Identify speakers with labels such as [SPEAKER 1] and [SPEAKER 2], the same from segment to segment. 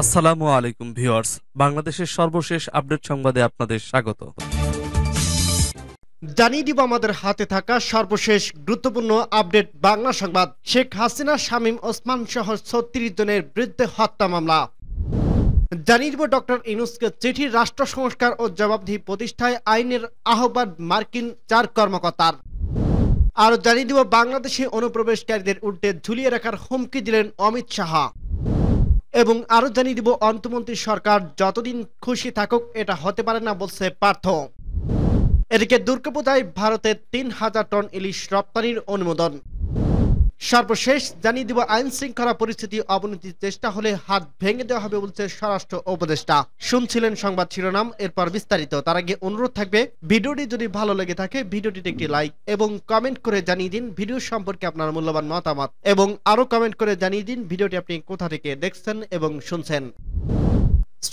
[SPEAKER 1] আসসালামু আলাইকুম ভিউয়ার্স, বাংলাদেশের সর্বশেষ আপডেট সংবাদে আপনাদের স্বাগত।
[SPEAKER 2] জানিয়ে দিব আমাদের হাতে থাকা সর্বশেষ গুরুত্বপূর্ণ আপডেট বাংলা সংবাদ। শেখ হাসিনা, শামীম ওসমান সহ ৩৬ জনের বিরুদ্ধে হত্যা মামলা। জানিয়ে দিব ডক্টর ইউনূসকে চিঠি, রাষ্ট্র সংস্কার ও জবাবদিহি প্রতিষ্ঠায় আইনের আহ্বান মার্কিন ৪ কর্মকর্তার। আর জানিয়ে দিব বাংলাদেশে অনুপ্রবেশকারীদের উল্টে ঝুলিয়ে রাখার হুমকি দিলেন অমিত শাহ। এবং আরো জানিয়ে দিব অন্তর্বর্তী সরকার যতদিন খুশি থাকুক এটা হতে পারে না বলছে পার্থ। এদিকে দুর্গাপূজায় ভারতে ৩,০০০ টন ইলিশ রপ্তানির অনুমোদন। সর্বশেষ জানিয়ে দিব আইন শৃঙ্খলা পরিস্থিতি অবনতির চেষ্টা হলে হাত ভেঙে দেওয়া হবে বলছে স্বরাষ্ট্র উপদেষ্টা। শুনছিলেন সংবাদ শিরোনাম, এরপর বিস্তারিত। তার আগে অনুরোধ থাকবে, ভিডিওটি যদি ভালো লেগে থাকে ভিডিওটিতে একটি লাইক এবং কমেন্ট করে জানিয়ে দিন ভিডিও সম্পর্কে আপনার মূল্যবান মতামত, এবং আরো কমেন্ট করে জানিয়ে দিন ভিডিওটি আপনি কোথা থেকে দেখছেন এবং শুনছেন।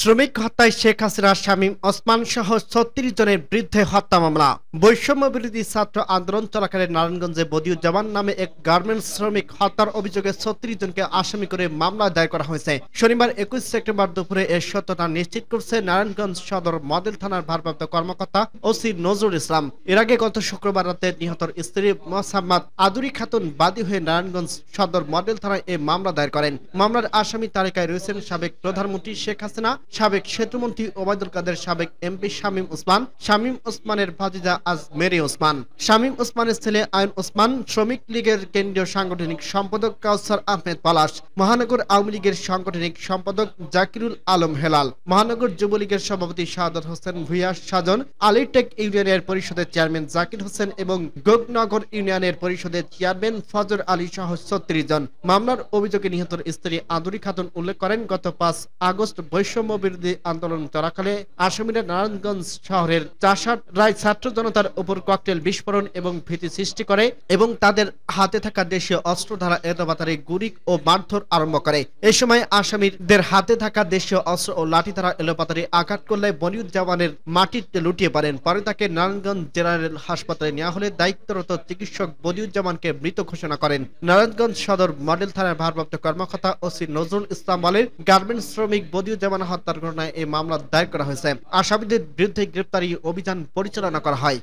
[SPEAKER 2] শ্রমিক হত্যায় শেখ হাসিনা, শামীম ওসমান সহ ৩৬ জনের বিরুদ্ধে হত্যা মামলা। বৈষম্য বিরোধী ছাত্র আন্দোলন চলাকালে নারায়ণগঞ্জে বদিউজ্জামান নামে এক গার্মেন্টস শ্রমিক হত্যার অভিযোগে ৩৬ জনকে আসামি করে মামলা দায়ের করা হয়েছে। শনিবার ২১ সেপ্টেম্বর দুপুরে এর সত্যতা নিশ্চিত করছে নারায়ণগঞ্জ সদর মডেল থানার ভারপ্রাপ্ত কর্মকর্তা ওসি নজরুল ইসলাম। এর আগে গত শুক্রবার রাতে নিহতর স্ত্রী মোসাম্মদ আদুরি খাতুন বাদী হয়ে নারায়ণগঞ্জ সদর মডেল থানায় এই মামলা দায়ের করেন। মামলার আসামি তালিকায় রয়েছেন সাবেক প্রধানমন্ত্রী শেখ হাসিনা, সাবেক সেতুমন্ত্রী ওবায়দুল কাদের, সাবেক এমপি শামীম ওসমান, শামীম ওসমানের ভাতিজা আজমেরি ওসমান, শামীম ওসমানের ছেলে আয়ন ওসমান, শ্রমিক লীগের কেন্দ্রীয় সাংগঠনিক সম্পাদক কাউসার আহমেদ পলাশ, মহানগর আওয়ামী লীগের সাংগঠনিক সম্পাদক জাকিরুল আলম হেলাল, মহানগর যুবলীগের সভাপতি শাহাদাত হোসেন ভূঁইয়া সাজন, আলীটেক ইউনিয়নের পরিষদের চেয়ারম্যান জাকির হোসেন এবং গোগনগর ইউনিয়নের পরিষদের চেয়ারম্যান ফজর আলী সহ ৩৬ জন। মামলার অভিযোগে নিহতর স্ত্রী আদুরি খাতুন উল্লেখ করেন, গত ৫ আগস্ট বৈষম্য বিরোধী আন্দোলন চলাকালে আসামিরা নারায়ণগঞ্জ শহরের চাষাট রায় ছাত্র জনতার উপর ককটেল বিস্ফোরণ এবং ভীতি সৃষ্টি করে এবং তাদের হাতে থাকা দেশীয় অস্ত্র দ্বারা এলোপাতাড়ি গুলি ও মারধর আরম্ভ করে। এই সময় আসামিদের হাতে থাকা দেশীয় অস্ত্র ও লাঠি দ্বারা এলোপাতাড়ি আঘাত করলে বদিউজ্জামানের মাটিতে লুটিয়ে পড়েন। পরে তাকে নারায়ণগঞ্জ জেনারেল হাসপাতালে নেওয়া হলে দায়িত্বরত চিকিৎসক বদিউজ্জামানকে মৃত ঘোষণা করেন। নারায়ণগঞ্জ সদর মডেল থানার ভারপ্রাপ্ত কর্মকর্তা ওসি নজরুল ইসলাম বলেন, গার্মেন্টস শ্রমিক বদিউজ্জামান হত্যার ঘটনায় এই মামলা দায়ের করা হয়েছে। আসামিদের বিরুদ্ধে গ্রেপ্তারি অভিযান পরিচালনা করা হয়।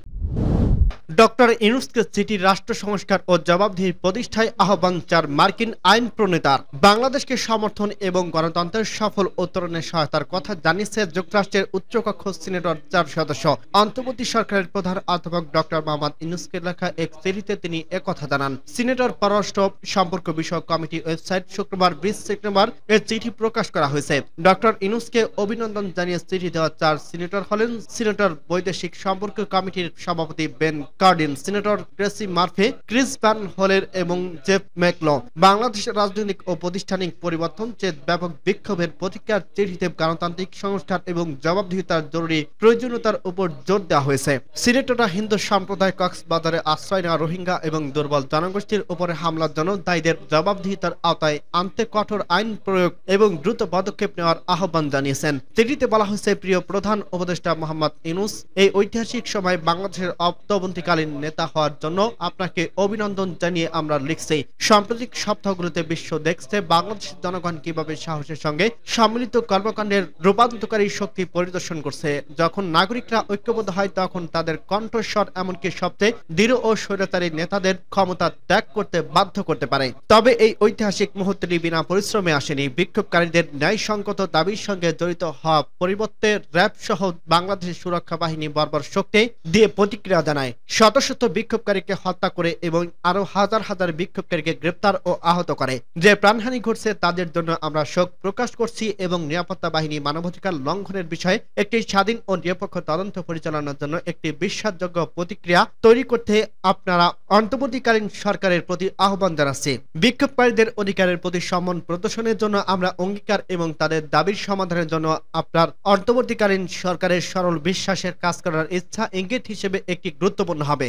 [SPEAKER 2] ডক্টর ইউনূসকে চিঠি, রাষ্ট্র সংস্কার ও জবাবদিহি প্রতিষ্ঠায় আহ্বান ৪ মার্কিন আইন প্রণেতার। বাংলাদেশকে সমর্থন এবং গণতন্ত্রের সফল উত্তরণে সহায়তার কথা জানিয়েছে যুক্তরাষ্ট্রের উচ্চকক্ষ সিনেটর ৪ সদস্য। অন্তর্বর্তী সরকারের প্রধান অধ্যাপক ডক্টর মোহাম্মদ ইউনূসকে লেখা এক চিঠিতে তিনি একথা জানান। সিনেটর পররাষ্ট্র সম্পর্ক বিষয়ক কমিটি ওয়েবসাইট শুক্রবার ২০ সেপ্টেম্বর এর চিঠি প্রকাশ করা হয়েছে। ডক্টর ইউনূসকে অভিনন্দন জানিয়ে চিঠি দেওয়া ৪ সিনেটর হলেন সিনেটর বৈদেশিক সম্পর্ক কমিটির সভাপতি Ben Cardin, senator Chris Murphy, Chris Van Hollen এবং জেফ ম্যাকলো। বাংলাদেশের রাজনৈতিক ও প্রাতিষ্ঠানিক পরিবর্তন চেয়ে ব্যাপক বিক্ষোভের প্রতিক্রিয়ার চিঠিতে গণতান্ত্রিক সংস্কার এবং জবাবদিহিতার জরুরি প্রয়োজনীয়তার উপর জোর দেওয়া হয়েছে। সিনেটররা হিন্দু সম্প্রদায় কক্সবাজারে আশ্রয় নেওয়া রোহিঙ্গা এবং দুর্বল জনগোষ্ঠীর উপরে হামলার জন্য দায়ীদের জবাবদিহিতার আওতায় আনতে কঠোর আইন প্রয়োগ এবং দ্রুত পদক্ষেপ নেওয়ার আহ্বান জানিয়েছেন। চিঠিতে বলা হয়েছে, প্রিয় প্রধান উপদেষ্টা মোহাম্মদ ইউনূস, এই ঐতিহাসিক সময় বাংলাদেশের অন্তর্বর্তীকালীন নেতা হওয়ার জন্য আপনাকে অভিনন্দন জানিয়ে আমরা লিখছি। সাম্প্রতিক সপ্তাহগুলোতে বিশ্ব দেখছে বাংলাদেশের জনগণ কিভাবে সাহসের সঙ্গে সম্মিলিত কর্মকাণ্ডের রূপান্তরকারী শক্তি পরিদর্শন করছে। যখন নাগরিকরা ঐক্যবদ্ধ হয় তখন তাদের কণ্ঠস্বর এমনকি সবচেয়ে দৃঢ় ও স্বৈরাচারী নেতাদের ক্ষমতা ত্যাগ করতে বাধ্য করতে পারে। তবে এই ঐতিহাসিক মুহূর্তটি বিনা পরিশ্রমে আসেনি। বিক্ষোভকারীদের ন্যায়সঙ্গত দাবির সঙ্গে জড়িত হওয়া পরিবর্তে র্যাব সহ বাংলাদেশের সুরক্ষা বাহিনী বর্বর শক্তি দিয়ে প্রতিক্রিয়া জানায়, শত শত বিক্ষোভকারীকে হত্যা করে এবং আরো হাজার হাজার বিক্ষোভকারীকে গ্রেপ্তার ও আহত করে। যে প্রাণহানি ঘটছে তাদের জন্য আমরা শোক প্রকাশ করছি এবং নিরাপত্তা বাহিনী মানবাধিকার লঙ্ঘনের বিষয়ে একটি স্বাধীন ও নিরপেক্ষ তদন্ত পরিচালনার জন্য একটি বিশ্বাসযোগ্য প্রতিক্রিয়া তৈরি করতে আপনারা অন্তর্বর্তীকালীন সরকারের প্রতি আহ্বান জানাচ্ছি। বিক্ষোভকারীদের অধিকারের প্রতি সম্মান প্রদর্শনের জন্য আমরা অঙ্গীকার এবং তাদের দাবির সমাধানের জন্য আপনার অন্তর্বর্তীকালীন সরকারের সরল বিশ্বাসের কাজ করার ইচ্ছা ইঙ্গিত হিসেবে একটি গুরুত্বপূর্ণ হবে।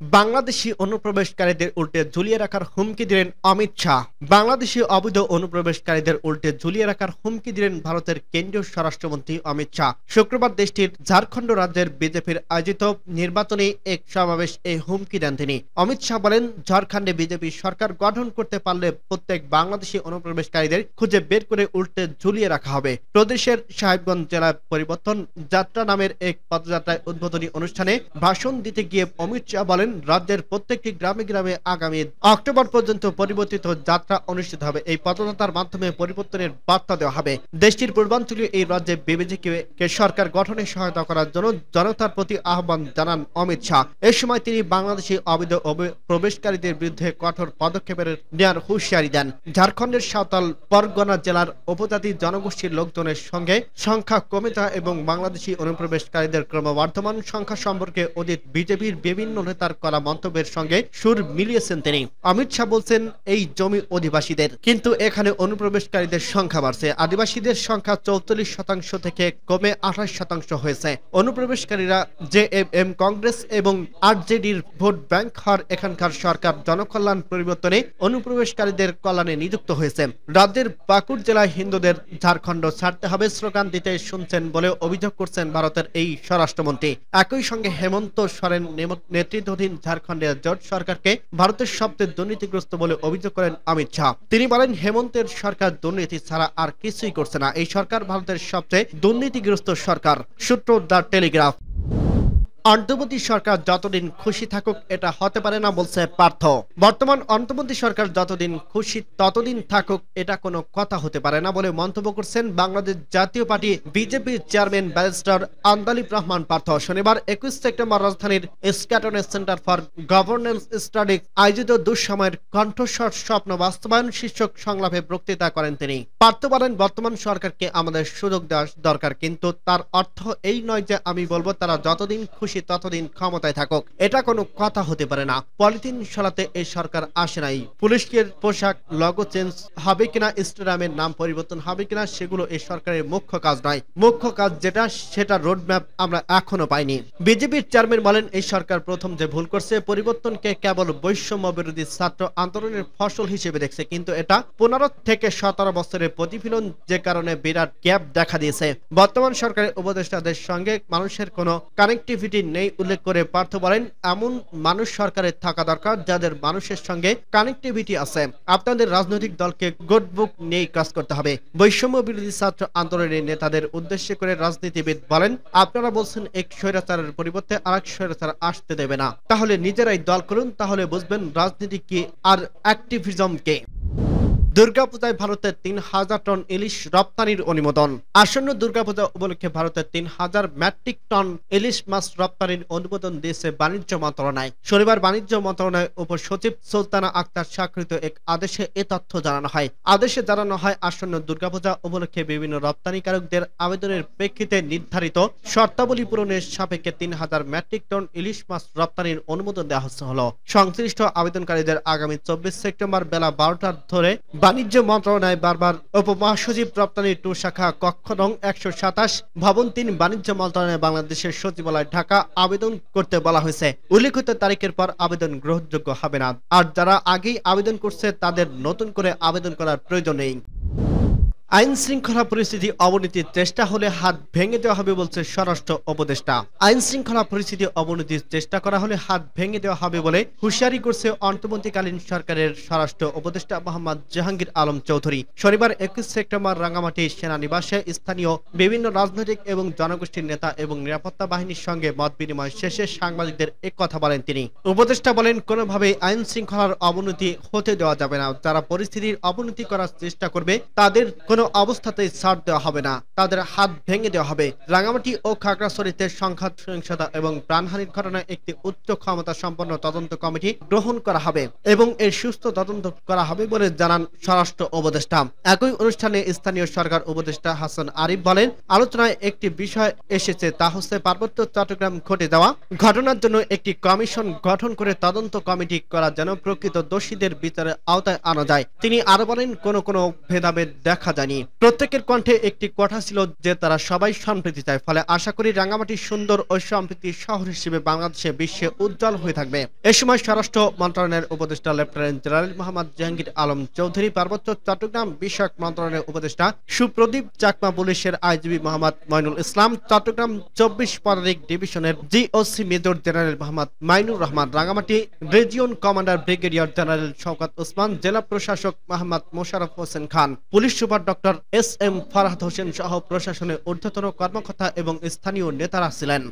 [SPEAKER 2] বাংলাদেশি অনুপ্রবেশকারীদের উল্টে ঝুলিয়ে রাখার হুমকি দিলেন অমিত শাহ। বাংলাদেশি অবৈধ অনুপ্রবেশকারীদের উল্টে ঝুলিয়ে রাখার হুমকি দিলেন ভারতের কেন্দ্রীয় স্বরাষ্ট্রমন্ত্রী অমিত শাহ। শুক্রবার দেশটির ঝাড়খণ্ড রাজ্যের বিজেপির আয়োজিত নির্বাচনী এক সমাবেশ এই হুমকি দেন তিনি। অমিত শাহ বলেন, ঝাড়খণ্ডে বিজেপি সরকার গঠন করতে পারলে প্রত্যেক বাংলাদেশি অনুপ্রবেশকারীদের খুঁজে বের করে উল্টে ঝুলিয়ে রাখা হবে। প্রদেশের সাহেবগঞ্জ জেলায় পরিবর্তন যাত্রা নামের এক পদযাত্রায় উদ্বোধনী অনুষ্ঠানে ভাষণ দিতে গিয়ে অমিত শাহ বলেন, রাজ্যের প্রত্যেকটি গ্রামে গ্রামে আগামী অক্টোবর পর্যন্ত পরিবর্তিত যাত্রা অনুষ্ঠিত হবে। এই পদযাত্রার মাধ্যমে পরিবর্তনের বার্তা দেওয়া হবে। দেশটির পূর্বাঞ্চলীয় এই রাজ্যে বিজেপিকে সরকার গঠনে সহায়তা করার জন্য জনতার প্রতি আহ্বান জানান অমিত শাহ। এ সময় তিনি বাংলাদেশি অবৈধ প্রবেশকারীদের বিরুদ্ধে কঠোর পদক্ষেপের নেওয়ার হুঁশিয়ারি দেন। ঝাড়খণ্ডের সাঁওতাল পরগনা জেলার উপজাতি জনগোষ্ঠীর লোকজনের সঙ্গে সংখ্যা কমে যাওয়া এবং বাংলাদেশি অনুপ্রবেশকারীদের ক্রমবর্ধমান সংখ্যা সম্পর্কে অতীত বিজেপির বিভিন্ন নেতার করা মন্তব্যের সঙ্গে সুর মিলিয়েছেন তিনি। অমিত শাহ বলছেন, এই জমি অধিবাসীদের, কিন্তু এখানে অনুপ্রবেশকারীদের সংখ্যা বাড়ছে। আদিবাসীদের সংখ্যা 44% থেকে কমে 28% হয়েছে। অনুপ্রবেশকারীরা জেএমএম, কংগ্রেস এবং আরজেডির ভোট ব্যাংক হওয়ার এখানকার সরকার জনকল্যাণ পরিবর্তনে অনুপ্রবেশকারীদের কল্যাণে নিযুক্ত হয়েছে। রাজ্যের পাকুড় জেলায় হিন্দুদের ঝাড়খণ্ড ছাড়তে হবে স্লোগান দিতে শুনছেন বলে অভিযোগ করছেন ভারতের এই স্বরাষ্ট্রমন্ত্রী। একই সঙ্গে হেমন্ত সোরেন নেতৃত্বাধীন ঝাড়খণ্ডের জোট সরকারকে ভারতের সবচেয়ে দুর্নীতিগ্রস্ত বলে অভিযোগ করেন অমিত শাহ। তিনি বলেন, হেমন্তের সরকার দুর্নীতি ছাড়া আর কিছুই করছে না। এই সরকার ভারতের সবচেয়ে দুর্নীতিগ্রস্ত সরকার। সূত্র দ্য টেলিগ্রাফ। অন্তর্বর্তী সরকার যতদিন খুশি থাকুক এটা হতে পারে না বলছে পার্থ। বর্তমান অন্তর্বর্তী সরকার যতদিন খুশি ততদিন থাকুক এটা কোনো কথা হতে পারে না বলে মন্তব্য করছেন বাংলাদেশ জাতীয় পার্টি বিজেপির চেয়ারম্যান ব্যারিস্টার আন্দালিব রহমান পার্থ। শনিবার 21 সেপ্টেম্বর রাজধানীর স্ক্যাটনের সেন্টার ফর গভর্নেন্স স্টাডিজ আয়োজিত দুঃসময়ের কণ্ঠস্বর স্বপ্ন বাস্তবায়ন শীর্ষক সংলাপে বক্তৃতা করেন তিনি। পার্থ বলেন, বর্তমান সরকারকে আমাদের সুযোগ দেওয়া দরকার, কিন্তু তার অর্থ এই নয় যে আমি বলবো তারা যতদিন খুশি ততদিন ক্ষমতায় থাকুক। এটা কোনো কথা হতে পারে না। পলিথিন সরাতে এই সরকার আসে নাই। পুলিশের পোশাক লগো চেঞ্জ হবে কিনা, স্টেডিয়ামের নাম পরিবর্তন হবে কিনা, সেগুলো এই সরকারের মুখ্য কাজ নয়। মুখ্য কাজ যেটা, সেটা রোডম্যাপ আমরা এখনো পাইনি। বিজেপির চেয়ারম্যান বলেন, এই সরকার প্রথম যে ভুল করছে, পরিবর্তনকে কেবল বৈষম্য বিরোধী ছাত্র আন্দোলনের ফসল হিসেবে দেখছে, কিন্তু এটা 15 থেকে 17 বছরের প্রতিফলন, যে কারণে বিরাট গ্যাপ দেখা দিয়েছে। বর্তমান সরকারের উপদেষ্টাদের সঙ্গে মানুষের কোনো কানেক্টিভিটি নেই উল্লেখ করে পার্থ বলেন, এমন মানুষ সরকারের থাকা দরকার যাদের মানুষের সঙ্গে কানেক্টিভিটি আছে। আপনাদের রাজনৈতিক দলকে গোটবুক নিয়ে কাজ করতে হবে। বৈষম্য বিরোধী ছাত্র আন্দোলনের নেতাদের উদ্দেশ্য করে রাজনীতিবিদ বলেন, আপনারা বলছেন এক স্বৈরাচারের পরিবর্তে আরেক স্বৈরাচার আসতে দেবে না। তাহলে নিজেরাই দল করুন, তাহলে বুঝবেন রাজনীতি কি আর অ্যাক্টিভিজম কে। দুর্গাপূজায় ভারতের 3000 টন ইলিশ রপ্তানির অনুমোদন। আসন্ন দুর্গাপূজা উপলক্ষে ভারতের 3000 মেট্রিক টন ইলিশ মাছ রপ্তানির অনুমোদন দিয়েছে বাণিজ্য মন্ত্রণালয়। শনিবার বাণিজ্য মন্ত্রণালয়ের উপসচিব সুলতানা আক্তার স্বাক্ষরিত এক আদেশে এ তথ্য জানানো হয়। আদেশে জানানো হয়, আসন্ন দুর্গাপূজা উপলক্ষে বিভিন্ন রপ্তানিকারকদের আবেদনের প্রেক্ষিতে নির্ধারিত শর্তাবলী পূরণের সাপেক্ষে 3000 মেট্রিক টন ইলিশ মাছ রপ্তানির অনুমোদন দেওয়া হলো। সংশ্লিষ্ট আবেদনকারীদের আগামী 24 সেপ্টেম্বর বেলা 12টা ধরে বাণিজ্য মন্ত্রণালয় বারবার উপমহাসচিব রপ্তানি 2 শাখা কক্ষ নং 127 ভবন 3 বাণিজ্য মন্ত্রণালয় বাংলাদেশের সচিবালয় ঢাকা আবেদন করতে বলা হয়েছে। উল্লিখিত তারিখের পর আবেদন গ্রহণযোগ্য হবে না। আর যারা আগেই আবেদন করছে তাদের নতুন করে আবেদন করার প্রয়োজন নেই। আইন শৃঙ্খলা পরিস্থিতি অবনতির চেষ্টা হলে হাত ভেঙে দেওয়া হবে বলছে স্বরাষ্ট্র উপদেষ্টা। আইন শৃঙ্খলা পরিস্থিতি অবনতির চেষ্টা করা হলে হাত ভেঙে দেওয়া হবে বলে হুঁশিয়ারি করছে অন্তর্বর্তীকালীন সরকারের স্বরাষ্ট্র উপদেষ্টা মোহাম্মদ জাহাঙ্গীর আলম চৌধুরী। শনিবার 21 সেপ্টেম্বর রাঙ্গামাটি সেনানিবাসে স্থানীয় বিভিন্ন রাজনৈতিক এবং জনগোষ্ঠীর নেতা এবং নিরাপত্তা বাহিনীর সঙ্গে মত বিনিময় শেষে সাংবাদিকদের এক কথা বলেন তিনি। উপদেষ্টা বলেন, কোনোভাবেই আইন শৃঙ্খলার অবনতি হতে দেওয়া যাবে না। যারা পরিস্থিতির অবনতি করার চেষ্টা করবে তাদের কোনো অবস্থাতেই ছাড় দেওয়া হবে না, তাদের হাত ভেঙে দেওয়া হবে। রাঙ্গামাটি ও খাগড়াছড়িতে সংঘাত সহিংসতা এবং প্রাণহানির ঘটনায় একটি উচ্চ ক্ষমতা সম্পন্ন তদন্ত কমিটি গ্রহণ করা হবে এবং এর সুস্থ তদন্ত করা হবে বলে জানান স্বরাষ্ট্র উপদেষ্টা। একই অনুষ্ঠানে স্থানীয় সরকার উপদেষ্টা হাসান আরিফ বলেন, আলোচনায় একটি বিষয় এসেছে, তা হচ্ছে পার্বত্য চট্টগ্রাম ঘটে যাওয়া ঘটনার জন্য একটি কমিশন গঠন করে তদন্ত কমিটি করা যেন প্রকৃত দোষীদের বিচারের আওতায় আনা যায়। তিনি আরো বলেন, কোনো ভেদাভেদ দেখা যায়। যায়নি। প্রত্যেকের কণ্ঠে একটি কথা ছিল যে তারা সবাই সম্প্রীতি চায়। ফলে আশা করি রাঙ্গামাটি সুন্দর ও সম্প্রীতি শহর হিসেবে বাংলাদেশে বিশ্বে উজ্জ্বল হয়ে থাকবে। এ সময় স্বরাষ্ট্র মন্ত্রণালয়ের উপদেষ্টা লেফটেন্যান্ট জেনারেল মোহাম্মদ জাহাঙ্গীর আলম চৌধুরী, পার্বত্য চট্টগ্রাম বিষয়ক মন্ত্রণালয়ের উপদেষ্টা সুপ্রদীপ চাকমা, পুলিশের আইজিপি মোহাম্মদ মইনুল ইসলাম, চট্টগ্রাম 24 পদাতিক ডিভিশনের GOC major general Mohammad Mainur Rahman, Rangamati region commander brigadier general Shawkat Osman, জেলা প্রশাসক Mohammad Mosharraf Hossain Khan, police super doctor S M Farhad Hossain সহ প্রশাসনের ঊর্ধ্বতন কর্মকর্তা এবং স্থানীয় নেতারা ছিলেন।